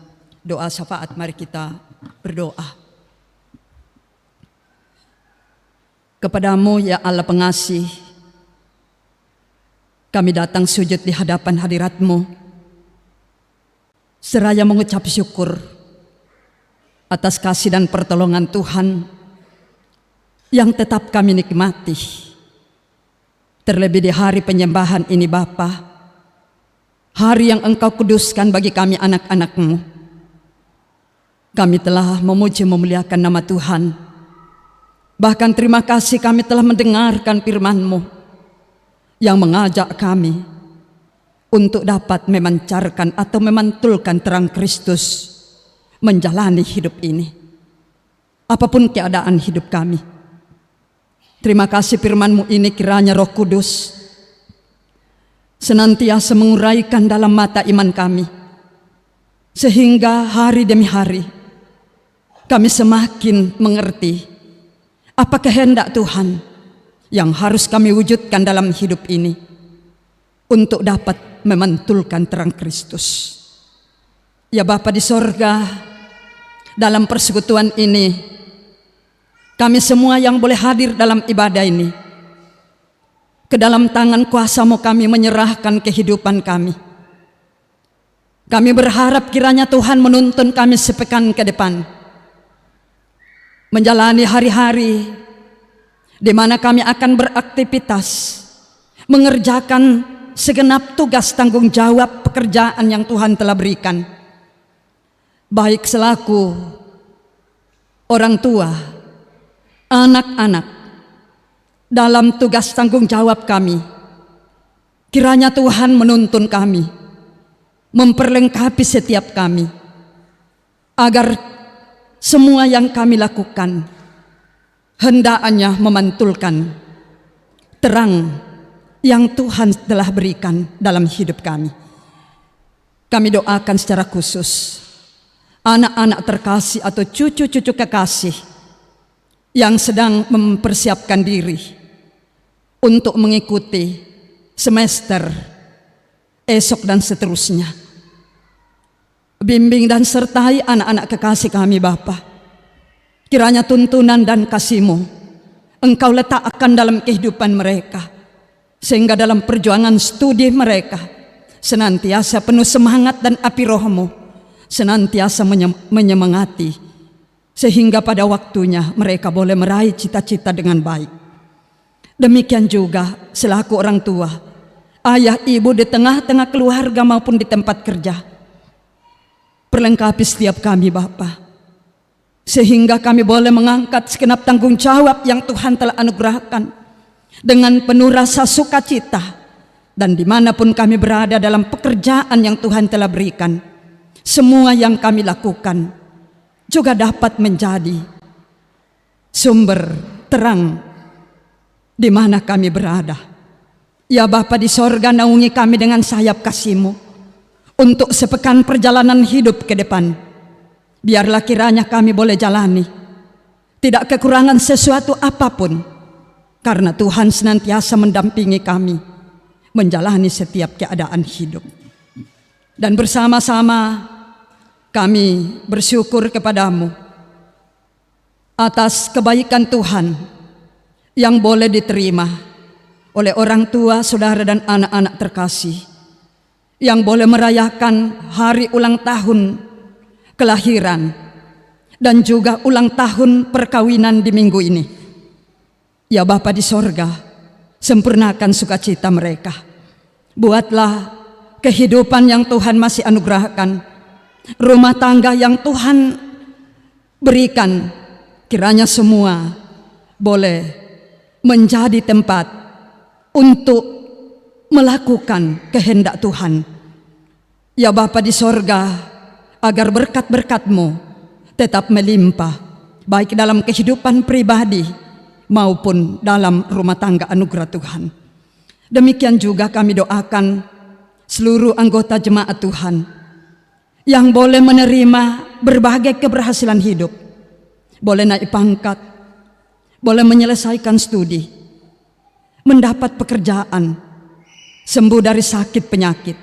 doa syafaat. Mari kita berdoa. Kepadamu ya Allah pengasih, kami datang sujud di hadapan hadirat-Mu, seraya mengucap syukur atas kasih dan pertolongan Tuhan yang tetap kami nikmati. Terlebih di hari penyembahan ini Bapa, hari yang Engkau kuduskan bagi kami anak-anak-Mu. Kami telah memuji memuliakan nama Tuhan. Bahkan terima kasih kami telah mendengarkan firman-Mu yang mengajak kami untuk dapat memancarkan atau memantulkan terang Kristus menjalani hidup ini, apapun keadaan hidup kami. Terima kasih firman-Mu ini kiranya Roh Kudus senantiasa menguraikan dalam mata iman kami, sehingga hari demi hari kami semakin mengerti apa kehendak Tuhan yang harus kami wujudkan dalam hidup ini untuk dapat memantulkan terang Kristus. Ya Bapa di sorga, dalam persekutuan ini kami semua yang boleh hadir dalam ibadah ini, ke dalam tangan kuasa-Mu kami menyerahkan kehidupan kami. Kami berharap kiranya Tuhan menuntun kami sepekan ke depan, menjalani hari-hari di mana kami akan beraktivitas, mengerjakan segenap tugas tanggung jawab pekerjaan yang Tuhan telah berikan, baik selaku orang tua, anak-anak. Dalam tugas tanggung jawab kami, kiranya Tuhan menuntun kami, memperlengkapi setiap kami, agar semua yang kami lakukan hendaknya memantulkan terang yang Tuhan telah berikan dalam hidup kami. Kami doakan secara khusus anak-anak terkasih atau cucu-cucu kekasih yang sedang mempersiapkan diri untuk mengikuti semester esok dan seterusnya. Bimbing dan sertai anak-anak kekasih kami Bapa. Kiranya tuntunan dan kasih-Mu Engkau letakkan dalam kehidupan mereka, sehingga dalam perjuangan studi mereka senantiasa penuh semangat dan api Roh-Mu senantiasa menyemangati, sehingga pada waktunya mereka boleh meraih cita-cita dengan baik. Demikian juga selaku orang tua, ayah ibu di tengah-tengah keluarga maupun di tempat kerja, perlengkapi setiap kami Bapa, sehingga kami boleh mengangkat segenap tanggung jawab yang Tuhan telah anugerahkan dengan penuh rasa sukacita, dan dimanapun kami berada dalam pekerjaan yang Tuhan telah berikan, semua yang kami lakukan juga dapat menjadi sumber terang di mana kami berada. Ya Bapa di sorga, naungi kami dengan sayap kasih-Mu untuk sepekan perjalanan hidup ke depan. Biarlah kiranya kami boleh jalani tidak kekurangan sesuatu apapun, karena Tuhan senantiasa mendampingi kami menjalani setiap keadaan hidup. Dan bersama-sama kami bersyukur kepada-Mu atas kebaikan Tuhan yang boleh diterima oleh orang tua, saudara, dan anak-anak terkasih yang boleh merayakan hari ulang tahun kelahiran dan juga ulang tahun perkawinan di minggu ini. Ya Bapa di sorga, sempurnakan sukacita mereka. Buatlah kehidupan yang Tuhan masih anugerahkan, rumah tangga yang Tuhan berikan, kiranya semua boleh menjadi tempat untuk melakukan kehendak Tuhan. Ya Bapa di sorga, agar berkat-berkat-Mu tetap melimpah, baik dalam kehidupan pribadi maupun dalam rumah tangga anugerah Tuhan. Demikian juga kami doakan seluruh anggota jemaat Tuhan yang boleh menerima berbagai keberhasilan hidup, boleh naik pangkat, boleh menyelesaikan studi, mendapat pekerjaan, sembuh dari sakit penyakit,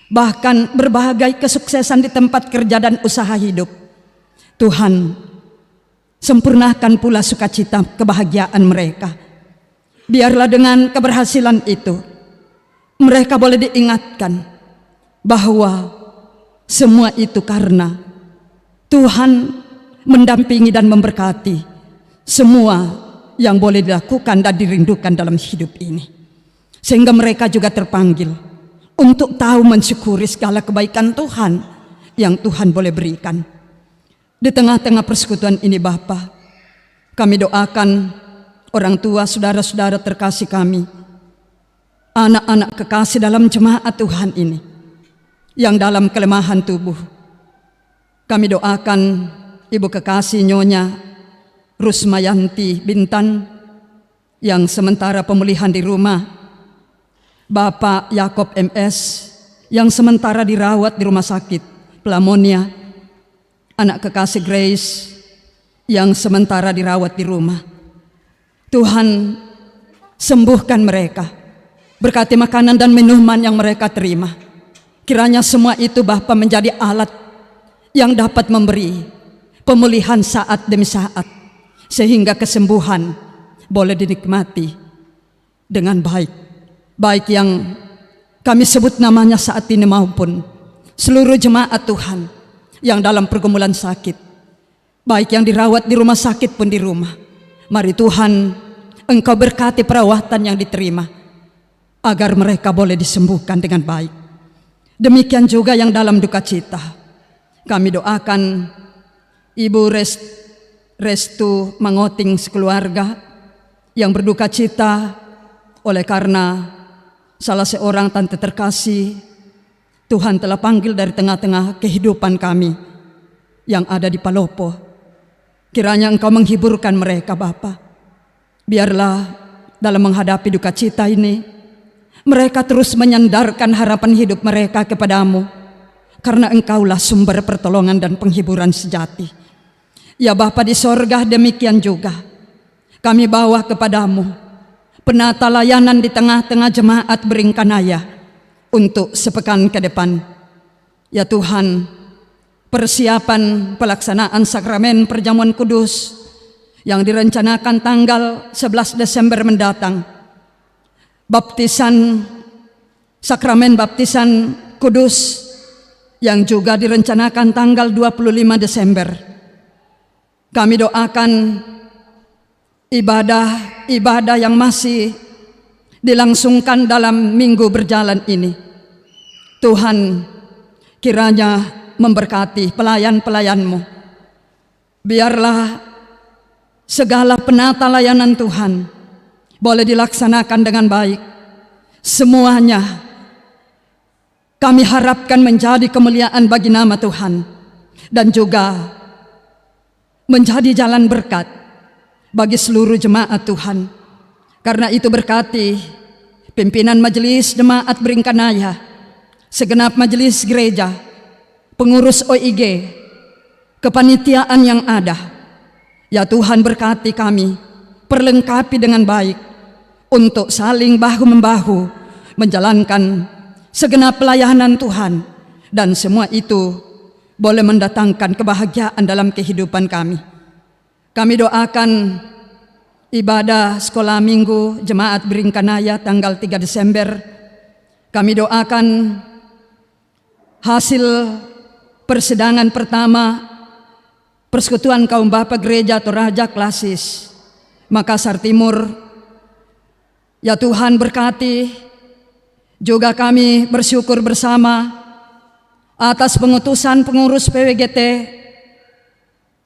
bahkan berbagai kesuksesan di tempat kerja dan usaha hidup. Tuhan, sempurnakan pula sukacita kebahagiaan mereka. Biarlah dengan keberhasilan itu mereka boleh diingatkan bahwa semua itu karena Tuhan mendampingi dan memberkati semua yang boleh dilakukan dan dirindukan dalam hidup ini, sehingga mereka juga terpanggil untuk tahu mensyukuri segala kebaikan Tuhan yang Tuhan boleh berikan. Di tengah-tengah persekutuan ini Bapa, kami doakan orang tua, saudara-saudara terkasih kami, anak-anak kekasih dalam jemaat Tuhan ini yang dalam kelemahan tubuh. Kami doakan ibu kekasih Nyonya Rusmayanti Bintan yang sementara pemulihan di rumah, Bapak Yakob MS yang sementara dirawat di rumah sakit Pelamonia, anak kekasih Grace yang sementara dirawat di rumah. Tuhan, sembuhkan mereka, berkati makanan dan minuman yang mereka terima. Kiranya semua itu Bapa menjadi alat yang dapat memberi pemulihan saat demi saat, sehingga kesembuhan boleh dinikmati dengan baik, baik yang kami sebut namanya saat ini maupun seluruh jemaat Tuhan yang dalam pergumulan sakit, baik yang dirawat di rumah sakit pun di rumah. Mari Tuhan, Engkau berkati perawatan yang diterima agar mereka boleh disembuhkan dengan baik. Demikian juga yang dalam duka cita, kami doakan Ibu Restu Mangoting sekeluarga yang berduka cita oleh karena salah seorang tante terkasih Tuhan telah panggil dari tengah-tengah kehidupan kami yang ada di Palopo. Kiranya Engkau menghiburkan mereka Bapa. Biarlah dalam menghadapi duka cita ini mereka terus menyandarkan harapan hidup mereka kepadamu, karena Engkaulah sumber pertolongan dan penghiburan sejati. Ya Bapa di sorga, demikian juga kami bawa kepadamu penata layanan di tengah-tengah jemaat Beringkanaya untuk sepekan ke depan. Ya Tuhan, persiapan pelaksanaan sakramen perjamuan kudus yang direncanakan tanggal 11 Desember mendatang, sakramen baptisan kudus yang juga direncanakan tanggal 25 Desember. Kami doakan ibadah yang masih dilangsungkan dalam minggu berjalan ini. Tuhan kiranya memberkati pelayan-pelayan-Mu. Biarlah segala penata layanan Tuhan boleh dilaksanakan dengan baik. Semuanya kami harapkan menjadi kemuliaan bagi nama Tuhan dan juga menjadi jalan berkat bagi seluruh jemaat Tuhan. Karena itu berkati pimpinan majelis jemaat Beringkanaya, segenap majelis gereja, pengurus OIG, kepanitiaan yang ada. Ya Tuhan, berkati kami, perlengkapi dengan baik untuk saling bahu-membahu menjalankan segenap pelayanan Tuhan, dan semua itu boleh mendatangkan kebahagiaan dalam kehidupan kami. Kami doakan ibadah sekolah minggu Jemaat Beringkanaya tanggal 3 Desember. Kami doakan hasil persidangan pertama Persekutuan Kaum Bapa Gereja Toraja Klasis Makassar Timur. Ya Tuhan, berkati juga kami bersyukur bersama atas pengutusan pengurus PWGT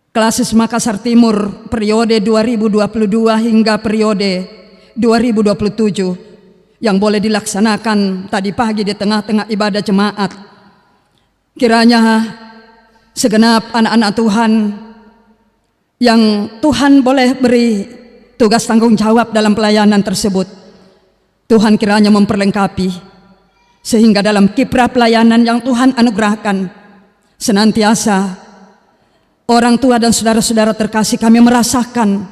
Klasis Makassar Timur periode 2022 hingga periode 2027 yang boleh dilaksanakan tadi pagi di tengah-tengah ibadah jemaat. Kiranya segenap anak-anak Tuhan yang Tuhan boleh beri tugas tanggung jawab dalam pelayanan tersebut, Tuhan kiranya memperlengkapi sehingga dalam kiprah pelayanan yang Tuhan anugerahkan senantiasa orang tua dan saudara-saudara terkasih kami merasakan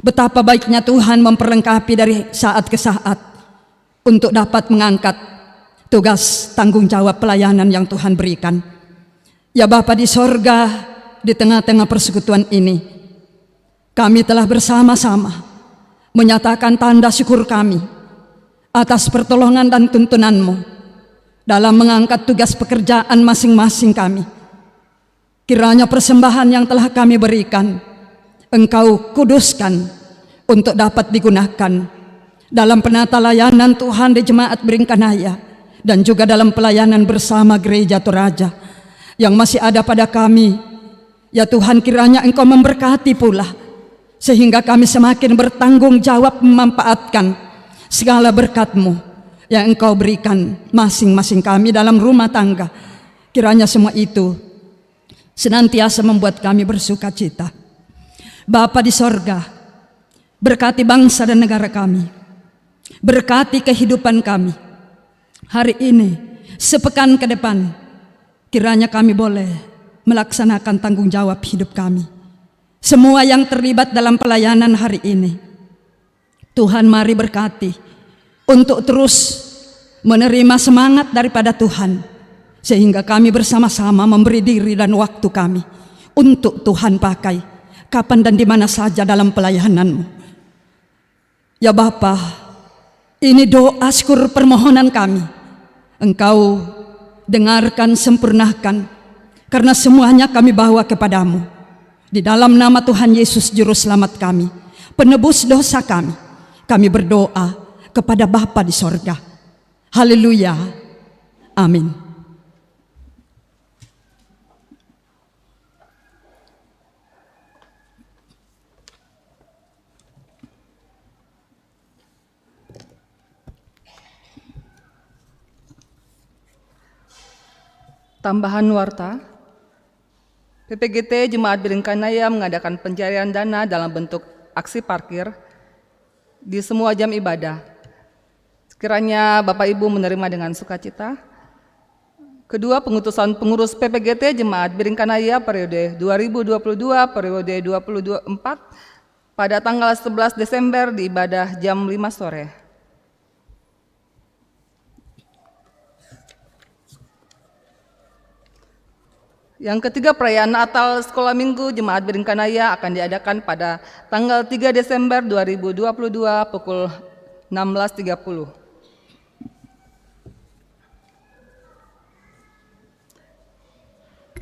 betapa baiknya Tuhan memperlengkapi dari saat ke saat untuk dapat mengangkat tugas tanggung jawab pelayanan yang Tuhan berikan. Ya Bapa di sorga, di tengah-tengah persekutuan ini, kami telah bersama-sama menyatakan tanda syukur kami atas pertolongan dan tuntunan-Mu dalam mengangkat tugas pekerjaan masing-masing kami. Kiranya persembahan yang telah kami berikan, Engkau kuduskan untuk dapat digunakan dalam penata layanan Tuhan di Jemaat Beringkanaya dan juga dalam pelayanan bersama Gereja Toraja yang masih ada pada kami. Ya Tuhan, kiranya Engkau memberkati pula sehingga kami semakin bertanggung jawab memanfaatkan segala berkat-Mu yang Engkau berikan masing-masing kami dalam rumah tangga. Kiranya semua itu senantiasa membuat kami bersuka cita. Bapa di sorga, berkati bangsa dan negara kami, berkati kehidupan kami hari ini, sepekan ke depan. Kiranya kami boleh melaksanakan tanggung jawab hidup kami. Semua yang terlibat dalam pelayanan hari ini, Tuhan mari berkati untuk terus menerima semangat daripada Tuhan, sehingga kami bersama-sama memberi diri dan waktu kami untuk Tuhan pakai kapan dan di mana saja dalam pelayanan-Mu. Ya Bapa, ini doa syukur permohonan kami. Engkau dengarkan, sempurnakan, karena semuanya kami bawa kepadamu. Di dalam nama Tuhan Yesus Juru Selamat kami, penebus dosa kami berdoa kepada Bapa di sorga. Haleluya. Amin. Tambahan warta, PPGT Jemaat Beringkanaya mengadakan pencarian dana dalam bentuk aksi parkir di semua jam ibadah. Sekiranya Bapak Ibu menerima dengan sukacita. Kedua, pengutusan pengurus PPGT Jemaat Beringkanaya periode 2022 periode 2024 pada tanggal 11 Desember di ibadah jam 5 sore. Yang ketiga, perayaan Natal Sekolah Minggu Jemaat Beringkanaya akan diadakan pada tanggal 3 Desember 2022 pukul 16.30.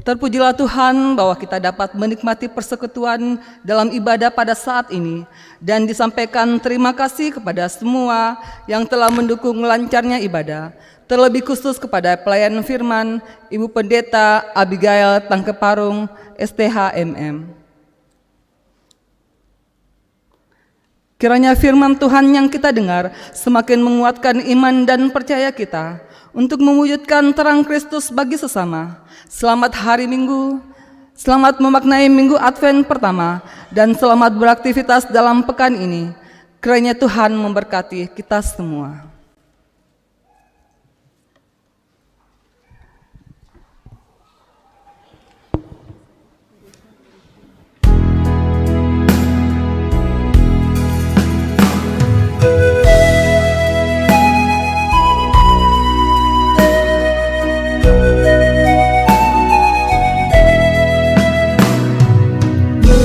Terpujilah Tuhan bahwa kita dapat menikmati persekutuan dalam ibadah pada saat ini dan disampaikan terima kasih kepada semua yang telah mendukung lancarnya ibadah, terlebih khusus kepada pelayan firman Ibu Pendeta Abigail Tangkeparung, STHMM. Kiranya firman Tuhan yang kita dengar semakin menguatkan iman dan percaya kita untuk mewujudkan terang Kristus bagi sesama. Selamat hari Minggu, selamat memaknai Minggu Advent pertama, dan selamat beraktivitas dalam pekan ini. Kiranya Tuhan memberkati kita semua.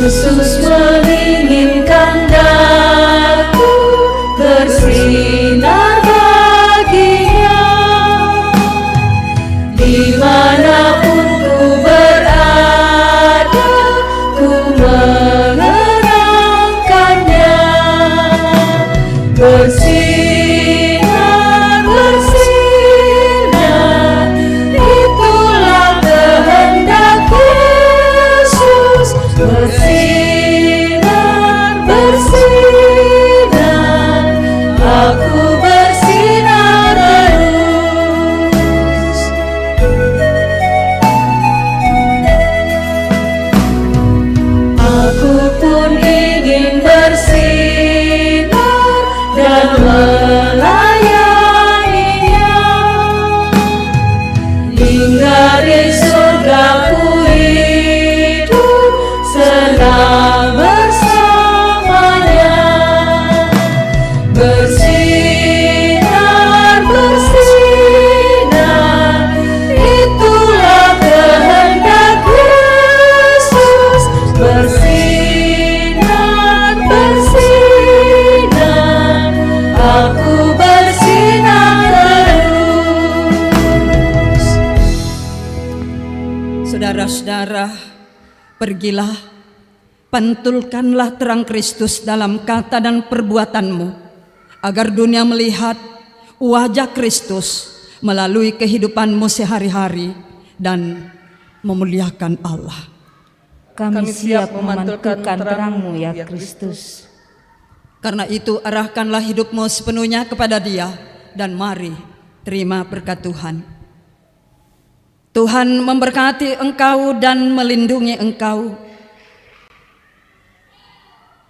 Yesus menginginkan daku bersinar baginya, dimanapun ku berada, ku mengenangkannya. Bersinar, bersinar, itulah kehendak Yesus. Bersinar, bersinar, aku bersinar terus. Aku pun ingin bersinar dan melayaninya, hingga di surga ku hidup senang bersamanya. Bersinar, bersinar, itulah kehendak Yesus. Bersinar, bersinar, aku bersinar terus. Saudara-saudara, pergilah, pantulkanlah terang Kristus dalam kata dan perbuatanmu, agar dunia melihat wajah Kristus melalui kehidupanmu sehari-hari dan memuliakan Allah. Kami siap memantulkan terang-Mu ya Kristus. Karena itu arahkanlah hidupmu sepenuhnya kepada Dia, dan mari terima berkat Tuhan. Tuhan memberkati engkau dan melindungi engkau.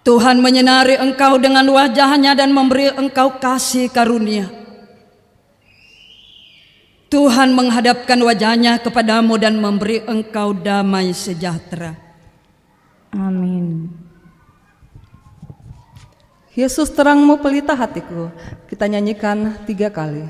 Tuhan menyinari engkau dengan wajah-Nya dan memberi engkau kasih karunia. Tuhan menghadapkan wajah-Nya kepadamu dan memberi engkau damai sejahtera. Amin. Yesus terangmu pelita hatiku. Kita nyanyikan 3 kali.